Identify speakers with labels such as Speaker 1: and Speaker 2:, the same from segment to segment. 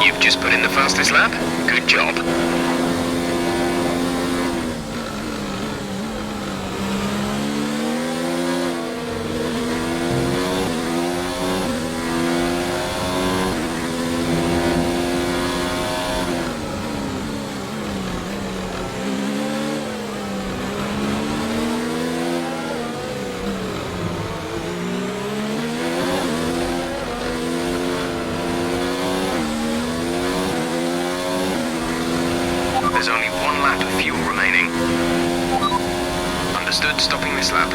Speaker 1: You've just put in the fastest lap. Good job. There's only one lap of fuel remaining. Understood, stopping this lap.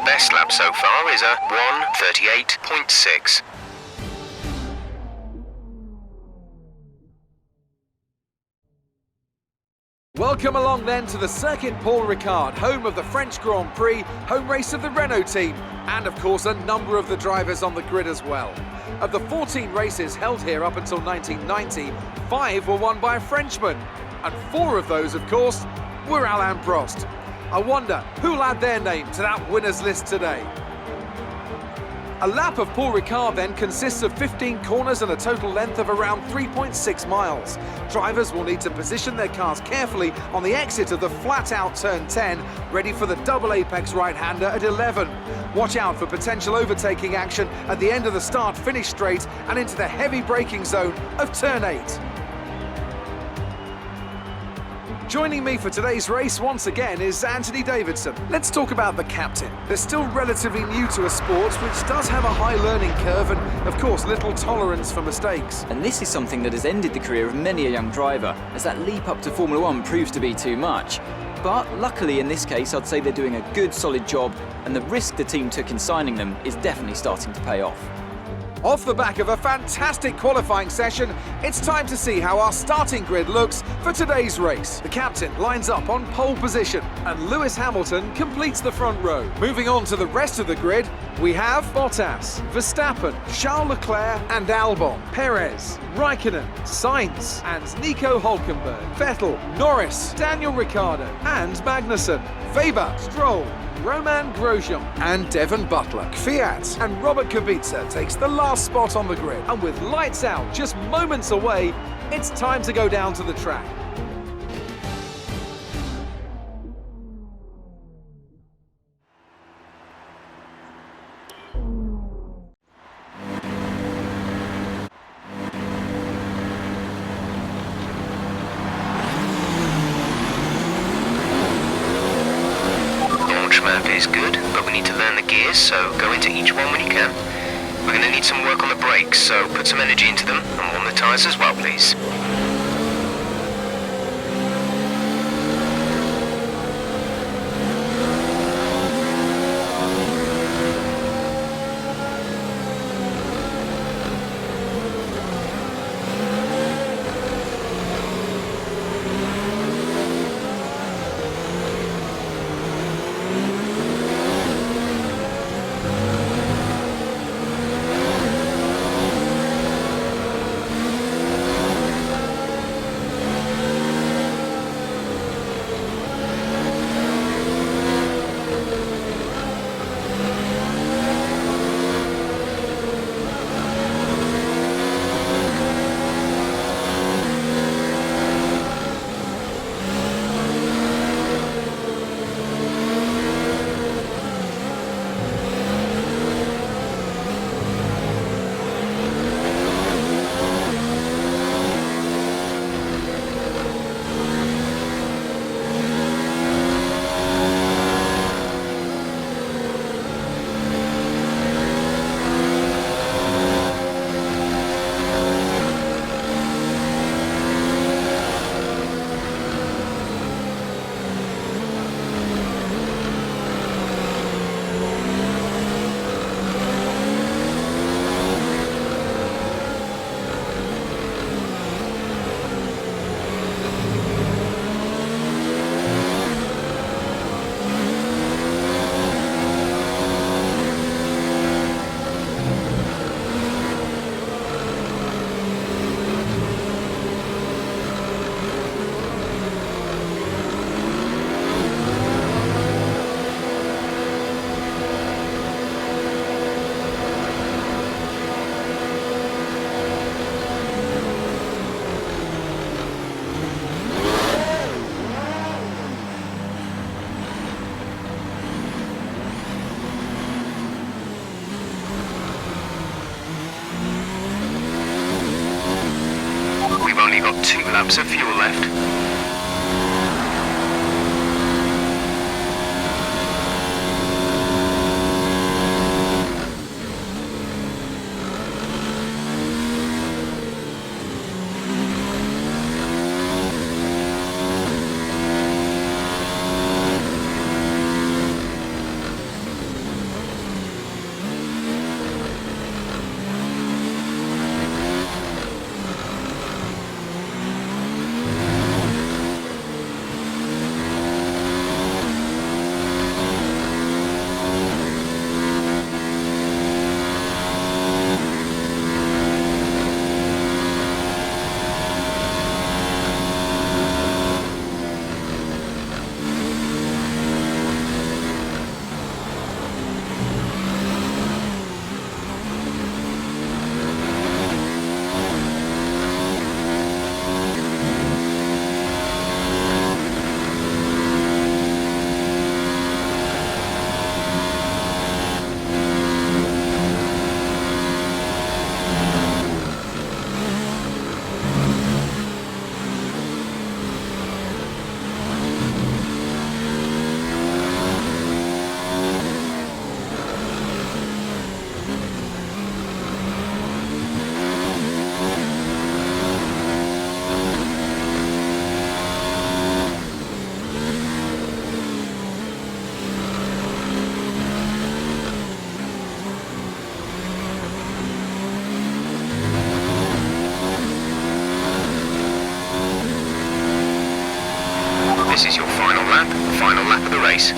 Speaker 1: Best lap so far is a 1:38.6.
Speaker 2: Welcome along then to the Circuit Paul Ricard, home of the French Grand Prix, home race of the Renault team, and of course a number of the drivers on the grid as well. Of the 14 races held here up until 1990, 5 were won by a Frenchman, and 4 of those, of course, were Alain Prost. I wonder who'll add their name to that winners list today. A lap of Paul Ricard then consists of 15 corners and a total length of around 3.6 miles. Drivers will need to position their cars carefully on the exit of the flat-out turn 10, ready for the double apex right-hander at 11. Watch out for potential overtaking action at the end of the start-finish straight and into the heavy braking zone of turn 8. Joining me for today's race once again is Anthony Davidson. Let's talk about the captain. They're still relatively new to a sport which does have a high learning curve and, of course, little tolerance for mistakes.
Speaker 3: And this is something that has ended the career of many a young driver, as that leap up to Formula One proves to be too much. But luckily in this case, I'd say they're doing a good, solid job, and the risk the team took in signing them is definitely starting to pay off.
Speaker 2: Off the back of a fantastic qualifying session, it's time to see how our starting grid looks for today's race. The captain lines up on pole position and Lewis Hamilton completes the front row. Moving on to the rest of the grid, we have Bottas, Verstappen, Charles Leclerc and Albon, Perez, Raikkonen, Sainz and Nico Hülkenberg, Vettel, Norris, Daniel Ricciardo and Magnussen, Weber, Stroll, Romain Grosjean and Devon Butler. Fiat and Robert Kubica takes the last spot on the grid. And with lights out just moments away, it's time to go down to the track.
Speaker 1: Map is good, but we need to learn the gears, so go into each one when you can. We're going to need some work on the brakes, so put some energy into them and warm the tyres as well, please. got 2 laps of fuel left. This is your final lap of the race.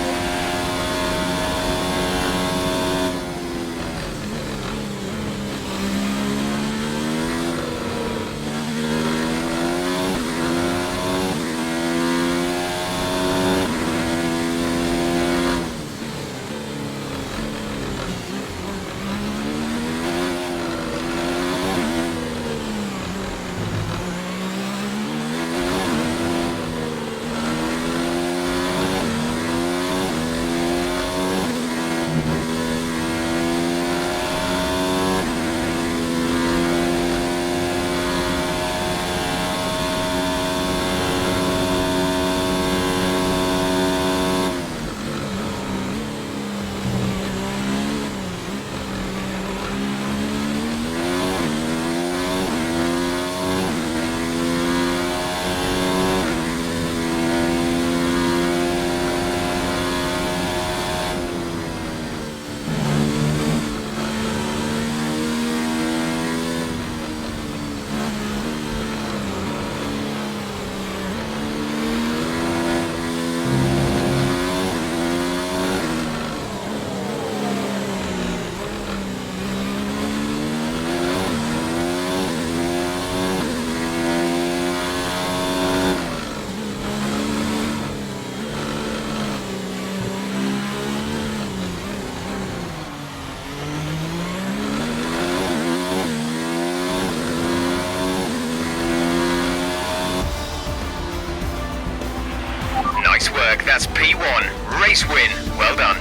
Speaker 1: Nice work, that's P1. Race win, well done.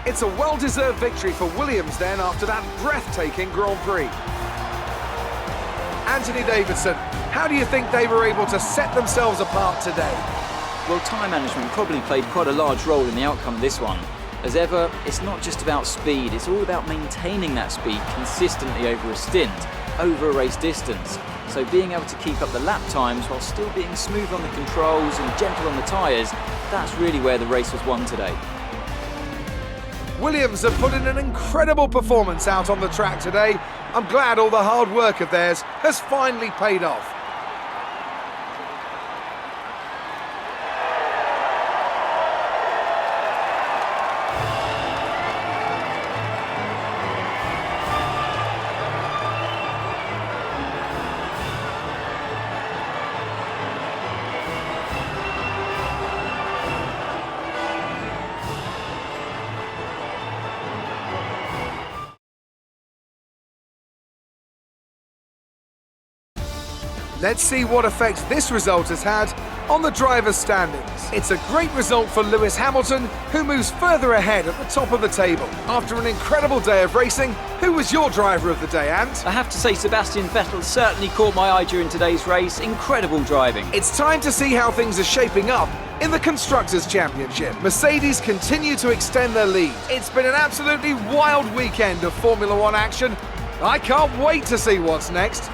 Speaker 2: It's a well-deserved victory for Williams then after that breathtaking Grand Prix. Anthony Davidson, how do you think they were able to set themselves apart today?
Speaker 3: Well, time management probably played quite a large role in the outcome of this one. As ever, it's not just about speed, it's all about maintaining that speed consistently over a stint, over a race distance. So being able to keep up the lap times while still being smooth on the controls and gentle on the tyres, that's really where the race was won today.
Speaker 2: Williams have put in an incredible performance out on the track today. I'm glad all the hard work of theirs has finally paid off. Let's see what effect this result has had on the drivers' standings. It's a great result for Lewis Hamilton, who moves further ahead at the top of the table. After an incredible day of racing, who was your driver of the day, Ant?
Speaker 3: I have to say Sebastian Vettel certainly caught my eye during today's race. Incredible driving.
Speaker 2: It's time to see how things are shaping up in the Constructors' Championship. Mercedes continue to extend their lead. It's been an absolutely wild weekend of Formula One action. I can't wait to see what's next.